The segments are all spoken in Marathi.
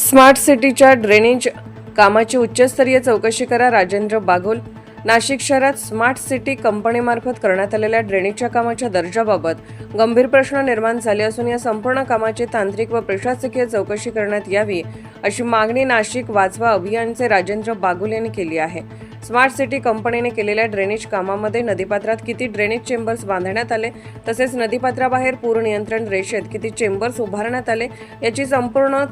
स्मार्ट सिटीच्या ड्रेनेज कामाची उच्चस्तरीय चौकशी करा. राजेंद्र बागुल. नाशिक शहरात स्मार्ट सिटी कंपनीमार्फत करण्यात आलेल्या ड्रेनेजच्या कामाच्या दर्जाबाबत गंभीर प्रश्न निर्माण झाले असून या संपूर्ण कामाची तांत्रिक व प्रशासकीय चौकशी करण्यात यावी अशी मागणी नाशिक वाचवा अभियानचे राजेंद्र बागुल यांनी केली आहे. स्मार्ट सिटी कंपनीने केलेल्या ड्रेनेज कामामध्ये नदीपात्रात किती ड्रेनेज चेंबर्स बांधण्यात आले, तसेच नदीपात्राबाहेर पूर नियंत्रण रेषेत किती चेंबर्स उभारण्यात आले याची संपूर्ण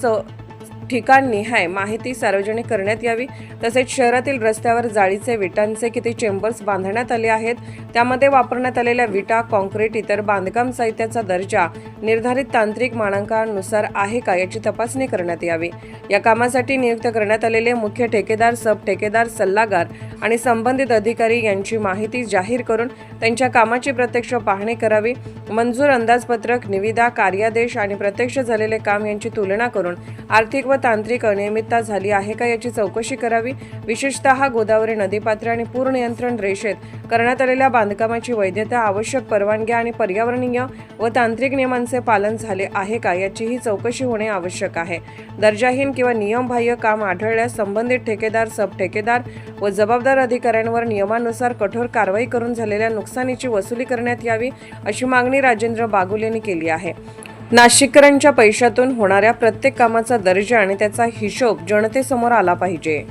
ठिकाणनिहाय माहिती सार्वजनिक करण्यात यावी. तसेच शहरातील रस्त्यावर जाळीचे विटांचे किती चेंबर्स बांधण्यात आले आहेत, त्यामध्ये वापरण्यात आलेल्या विटा, कॉन्क्रीट, इतर बांधकाम साहित्याचा दर्जा निर्धारित तांत्रिक मानकांनुसार आहे का याची तपासणी करण्यात यावी. या कामासाठी नियुक्त करण्यात आलेले मुख्य ठेकेदार, सब ठेकेदार, सल्लागार आणि संबंधित अधिकारी यांची माहिती जाहीर करून त्यांच्या कामाची प्रत्यक्ष पाहणी करावी. मंजूर अंदाजपत्रक, निविदा, कार्यादेश आणि प्रत्यक्ष झालेले काम यांची तुलना करून आर्थिक व तांत्रिक अनियमितता झाली आहे का याची चौकशी करावी. विशेषतः गोदावरी नदीपात्र आणि पूर नियंत्रण रेषेत करण्यात आलेल्या बांधकामाची वैधता, आवश्यक परवानग्या आणि पर्यावरणीय व तांत्रिक नियमांचे पालन झाले आहे का याचीही चौकशी होणे आवश्यक आहे. दर्जाहीन किंवा नियमबाह्य काम आढळल्यास संबंधित ठेकेदार, सब ठेकेदार व जबाबदार अधिकाऱ्यांवर नियमानुसार कठोर कारवाई करून झालेल्या नुकसानीची वसुली करण्यात यावी अशी मागणी राजेंद्र बागुल यांनी केली आहे. नाशिककरांच्या पैशातून होणाऱ्या प्रत्येक कामाचा दर्जा आणि त्याचा हिशोब जनतेसमोर आला पाहिजे.